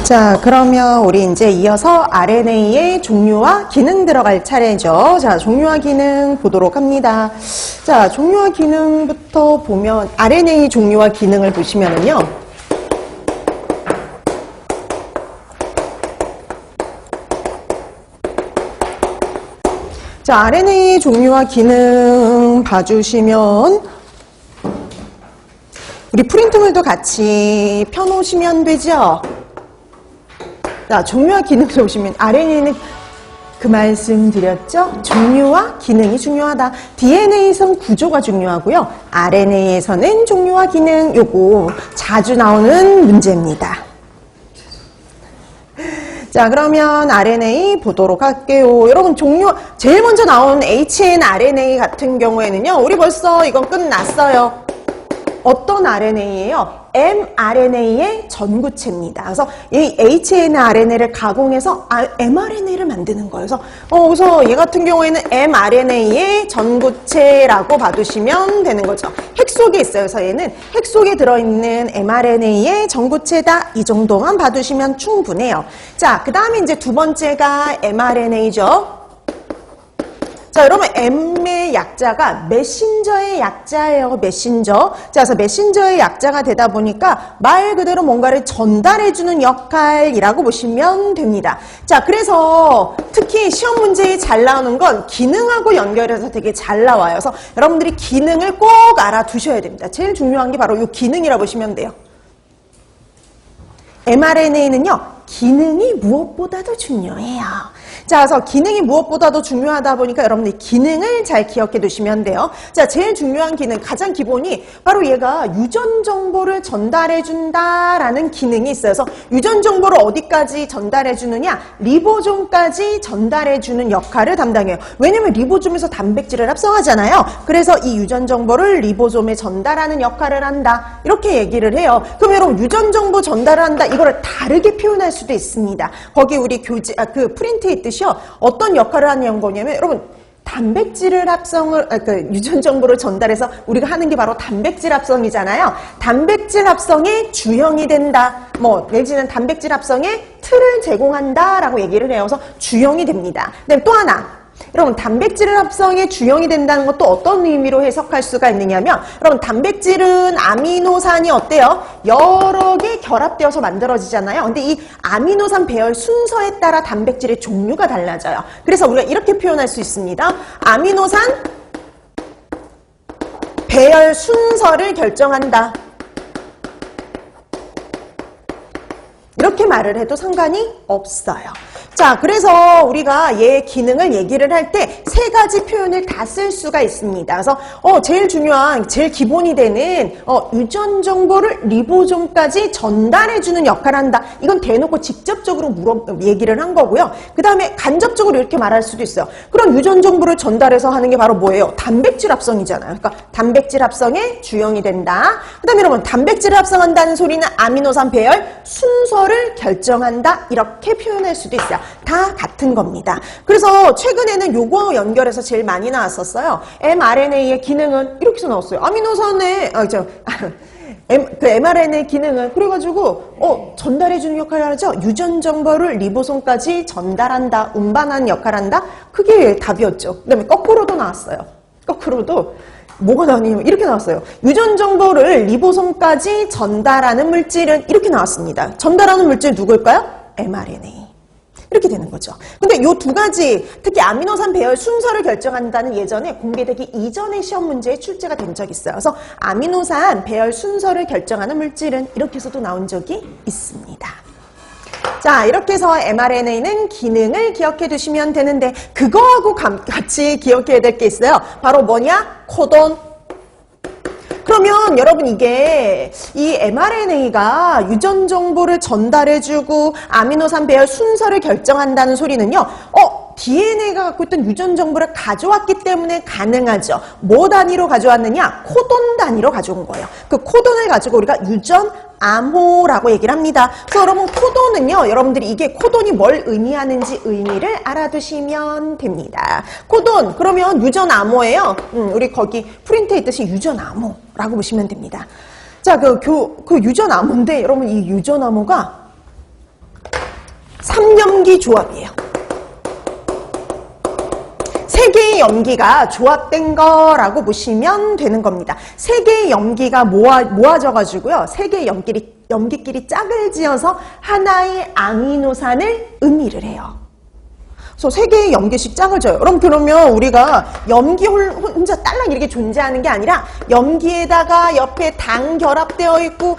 자, 그러면 우리 이제 이어서 RNA의 종류와 기능 들어갈 차례죠. 자, 종류와 기능 보도록 합니다. 자, 종류와 기능부터 보면 RNA 종류와 기능을 보시면은요. 자, RNA 종류와 기능 봐주시면 우리 프린트물도 같이 펴놓으시면 되죠. 자, 종류와 기능을 보시면 RNA는 그 말씀 드렸죠? 종류와 기능이 중요하다. DNA에선 구조가 중요하고요. RNA에서는 종류와 기능, 요거 자주 나오는 문제입니다. 자, 그러면 RNA 보도록 할게요. 여러분, 제일 먼저 나온 hnRNA 같은 경우에는요, 우리 벌써 이건 끝났어요. 어떤 RNA예요? mRNA의 전구체입니다. 그래서 이 hnRNA를 가공해서 mRNA를 만드는 거예요. 그래서 얘 같은 경우에는 mRNA의 전구체라고 봐두시면 되는 거죠. 핵 속에 있어요. 그래서 얘는 핵 속에 들어있는 mRNA의 전구체다. 이 정도만 봐두시면 충분해요. 자, 그 다음에 이제 두 번째가 mRNA죠. 자, 여러분, M의 약자가 메신저의 약자예요. 메신저. 자, 그래서 메신저의 약자가 되다 보니까 말 그대로 뭔가를 전달해주는 역할이라고 보시면 됩니다. 자, 그래서 특히 시험 문제에 잘 나오는 건 기능하고 연결해서 되게 잘 나와요. 그래서 여러분들이 기능을 꼭 알아두셔야 됩니다. 제일 중요한 게 바로 이 기능이라고 보시면 돼요. mRNA는요, 기능이 무엇보다도 중요해요. 자, 그래서 기능이 무엇보다도 중요하다 보니까 여러분들이 기능을 잘 기억해 두시면 돼요. 자, 제일 중요한 기능, 가장 기본이 바로 얘가 유전 정보를 전달해 준다라는 기능이 있어요. 그래서 유전 정보를 어디까지 전달해 주느냐? 리보솜까지 전달해 주는 역할을 담당해요. 왜냐면 리보솜에서 단백질을 합성하잖아요. 그래서 이 유전 정보를 리보솜에 전달하는 역할을 한다. 이렇게 얘기를 해요. 그럼 여러분, 유전 정보 전달을 한다. 이거를 다르게 표현할 수도 있습니다. 거기 우리 그 프린트에 있듯이 어떤 역할을 하는 거냐면 여러분 단백질을 유전 정보를 전달해서 우리가 하는 게 바로 단백질 합성이잖아요. 단백질 합성의 주형이 된다. 내지는 단백질 합성의 틀을 제공한다 라고 얘기를 해요. 그래서 주형이 됩니다. 그다음에 또 하나, 여러분 단백질 합성의 주형이 된다는 것도 어떤 의미로 해석할 수가 있느냐면, 여러분 단백질은 아미노산이 어때요? 여러 개 결합되어서 만들어지잖아요. 근데 이 아미노산 배열 순서에 따라 단백질의 종류가 달라져요. 그래서 우리가 이렇게 표현할 수 있습니다. 아미노산 배열 순서를 결정한다. 이렇게 말을 해도 상관이 없어요. 자, 그래서 우리가 얘 기능을 얘기를 할 때 세 가지 표현을 다 쓸 수가 있습니다. 그래서 제일 중요한, 제일 기본이 되는 유전 정보를 리보솜까지 전달해주는 역할을 한다. 이건 대놓고 직접적으로 얘기를 한 거고요. 그 다음에 간접적으로 이렇게 말할 수도 있어요. 그럼 유전 정보를 전달해서 하는 게 바로 뭐예요? 단백질 합성이잖아요. 그러니까 단백질 합성의 주형이 된다. 그 다음에 여러분, 단백질을 합성한다는 소리는 아미노산 배열 순서를 결정한다. 이렇게 표현할 수도 있어요. 다 같은 겁니다. 그래서 최근에는 요거 연결해서 제일 많이 나왔었어요. mRNA의 기능은 이렇게 해서 나왔어요. 아미노산의 그 mRNA 기능은 그래가지고 전달해주는 역할을 하죠. 유전 정보를 리보솜까지 전달한다, 운반하는 역할을 한다. 그게 답이었죠. 그 다음에 거꾸로도 나왔어요. 거꾸로도 뭐가 나오냐면 이렇게 나왔어요. 유전 정보를 리보솜까지 전달하는 물질은 이렇게 나왔습니다. 전달하는 물질 누구일까요? mRNA. 이렇게 되는 거죠. 근데 요 두 가지, 특히 아미노산 배열 순서를 결정한다는 예전에 공개되기 이전의 시험 문제에 출제가 된 적이 있어요. 그래서 아미노산 배열 순서를 결정하는 물질은 이렇게 해서도 나온 적이 있습니다. 자, 이렇게 해서 mRNA는 기능을 기억해 두시면 되는데, 그거하고 같이 기억해야 될 게 있어요. 바로 뭐냐? 코돈. 그러면 여러분, 이게 이 mRNA가 유전 정보를 전달해주고 아미노산 배열 순서를 결정한다는 소리는요, DNA가 갖고 있던 유전 정보를 가져왔기 때문에 가능하죠. 뭐 단위로 가져왔느냐? 코돈 단위로 가져온 거예요. 그 코돈을 가지고 우리가 유전 암호라고 얘기를 합니다. 그래서 여러분, 코돈은요, 여러분들이 이게 코돈이 뭘 의미하는지 의미를 알아두시면 됩니다. 코돈, 그러면 유전 암호예요. 우리 거기 프린트에 있듯이 유전 암호라고 보시면 됩니다. 자, 그 유전 암호인데, 여러분, 이 유전 암호가 염기 조합이에요. 세 개의 염기가 조합된 거라고 보시면 되는 겁니다. 세 개의 염기가 모아져가지고요. 세 개의 염기끼리 짝을 지어서 하나의 아미노산을 의미를 해요. 그래서 세 개의 염기씩 짝을 져요. 그러면 우리가 염기 혼자 딸랑 이렇게 존재하는 게 아니라 염기에다가 옆에 당 결합되어 있고